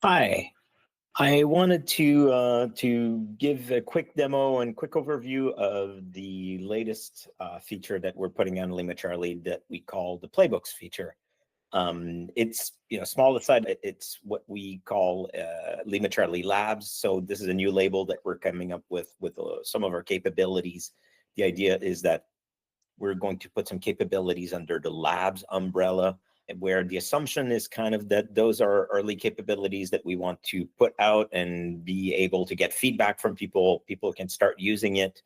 Hi, I wanted to give a quick demo and quick overview of the latest feature that we're putting on LimaCharlie that we call the Playbooks feature. It's small aside. It's what we call LimaCharlie Labs. So this is a new label that we're coming up with some of our capabilities. The idea is that we're going to put some capabilities under the labs umbrella, where the assumption is kind of that those are early capabilities that we want to put out and be able to get feedback from people. People can start using it.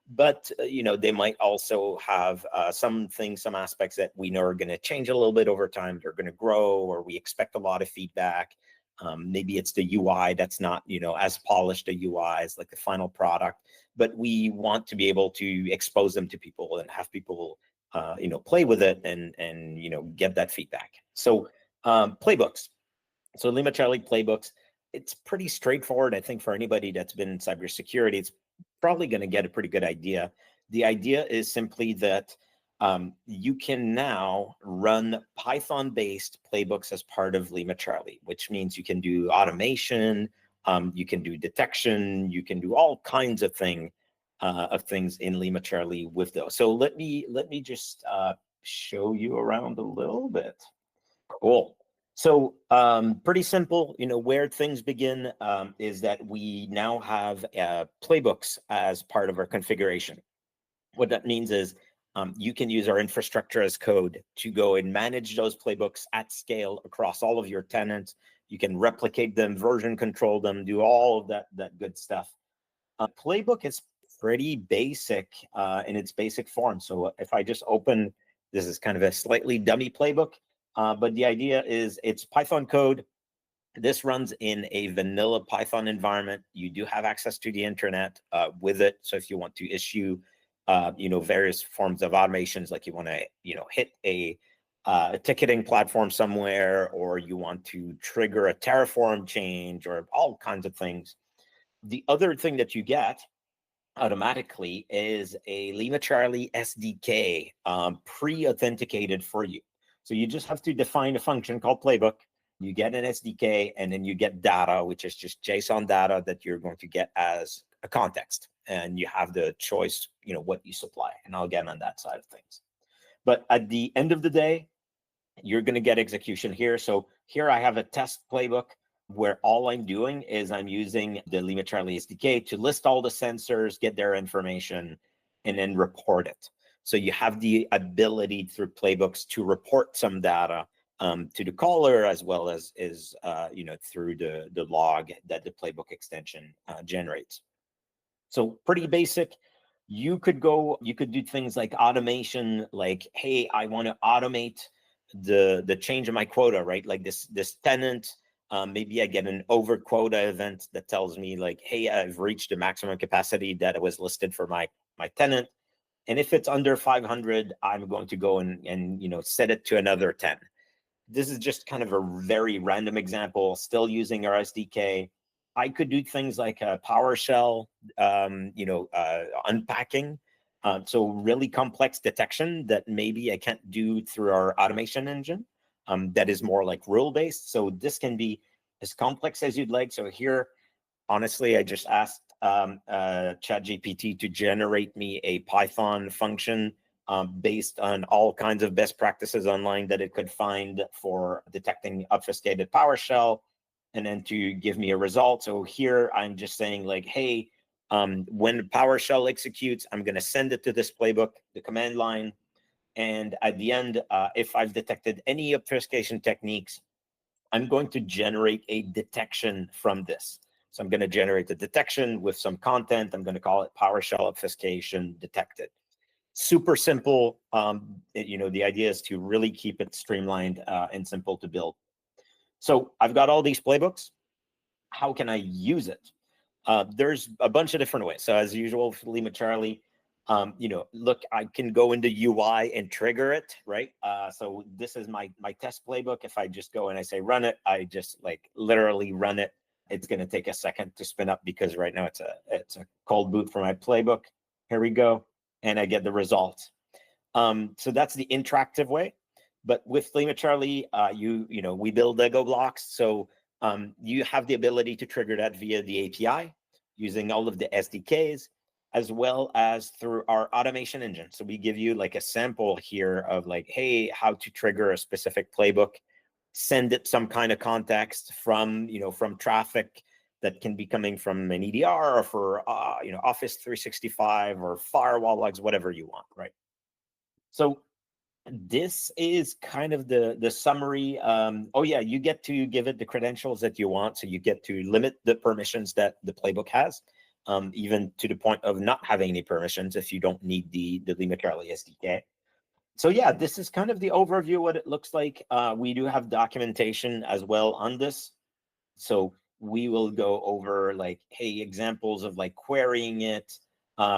But they might also have some aspects that we know are going to change a little bit over time. They're going to grow, or we expect a lot of feedback. Maybe it's the UI that's not as polished a UI as like the final product, but we want to be able to expose them to people and have people play with it and get that feedback. So playbooks. So LimaCharlie Playbooks, it's pretty straightforward. I think for anybody that's been in cybersecurity, it's probably going to get a pretty good idea. The idea is simply that you can now run Python-based playbooks as part of LimaCharlie, which means you can do automation, you can do detection, you can do all kinds of things in LimaCharlie with those. So let me just show you around a little bit. Cool. So pretty simple, where things begin is that we now have playbooks as part of our configuration. What that means is you can use our infrastructure as code to go and manage those playbooks at scale across all of your tenants. You can replicate them, version control them, do all of that good stuff. Playbook is pretty basic in its basic form. So if I just open, this is kind of a slightly dummy playbook. But the idea is it's Python code. This runs in a vanilla Python environment. You do have access to the internet with it. So if you want to issue, various forms of automations, like you want to, hit a ticketing platform somewhere, or you want to trigger a Terraform change, or all kinds of things. The other thing that you get automatically is a LimaCharlie SDK pre-authenticated for you. So you just have to define a function called playbook. You get an SDK, and then you get data, which is just JSON data that you're going to get as a context. And you have the choice, what you supply. And I'll get on that side of things. But at the end of the day, you're going to get execution here. So here I have a test playbook where all I'm doing is I'm using the LimaCharlie SDK to list all the sensors, get their information, and then report it. So you have the ability through playbooks to report some data to the caller, as well as through the log that the playbook extension generates. So pretty basic. You could do things like automation, like, hey, I want to automate the change of my quota, right? Like this tenant, maybe I get an over quota event that tells me like, hey, I've reached the maximum capacity that was listed for my tenant. And if it's under 500, I'm going to go and set it to another 10. This is just kind of a very random example, still using our SDK. I could do things like a PowerShell, unpacking. So really complex detection that maybe I can't do through our automation engine. That is more like rule-based. So this can be as complex as you'd like. So here, honestly, I just asked ChatGPT to generate me a Python function based on all kinds of best practices online that it could find for detecting obfuscated PowerShell, and then to give me a result. So here I'm just saying like, hey, when PowerShell executes, I'm going to send it to this playbook, the command line. And at the end, if I've detected any obfuscation techniques, I'm going to generate a detection from this. So I'm going to generate the detection with some content. I'm going to call it PowerShell obfuscation detected. Super simple. The idea is to really keep it streamlined and simple to build. So I've got all these playbooks. How can I use it? There's a bunch of different ways. So as usual for LimaCharlie, look, I can go into UI and trigger it, right? So this is my test playbook. If I just go and I say run it, I just like literally run it. It's going to take a second to spin up because right now it's a cold boot for my playbook. Here we go, and I get the results. So that's the interactive way. But with LimaCharlie, we build Lego blocks. So You have the ability to trigger that via the API using all of the SDKs, as well as through our automation engine. So we give you like a sample here of like, hey, how to trigger a specific playbook, send it some kind of context from, from traffic that can be coming from an EDR or for, Office 365 or firewall logs, whatever you want, right? So this is kind of the summary. Oh yeah, you get to give it the credentials that you want. So you get to limit the permissions that the playbook has, even to the point of not having any permissions if you don't need the LimaCharlie SDK. So yeah, this is kind of the overview of what it looks like. We do have documentation as well on this. So we will go over like, hey, examples of like querying it,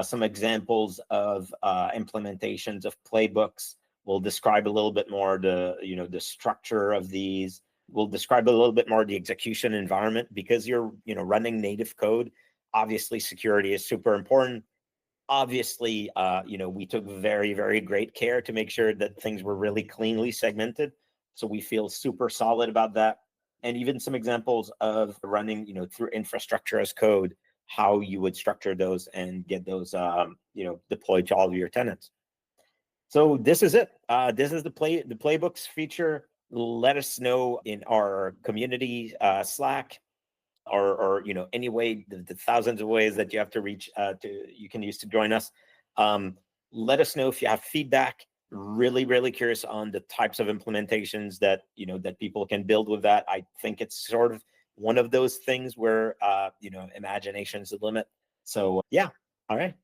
some examples of implementations of playbooks. We'll describe a little bit more the structure of these. We'll describe a little bit more the execution environment, because you're running native code. Obviously, security is super important. Obviously, we took very, very great care to make sure that things were really cleanly segmented. So we feel super solid about that. And even some examples of running, through infrastructure as code, how you would structure those and get those, deployed to all of your tenants. So this is it. This is the playbooks feature. Let us know in our community Slack, or any way, the thousands of ways that you have to reach you can use to join us. Let us know if you have feedback. Really, really curious on the types of implementations that that people can build with that. I think it's sort of one of those things where imagination is the limit. So yeah. All right.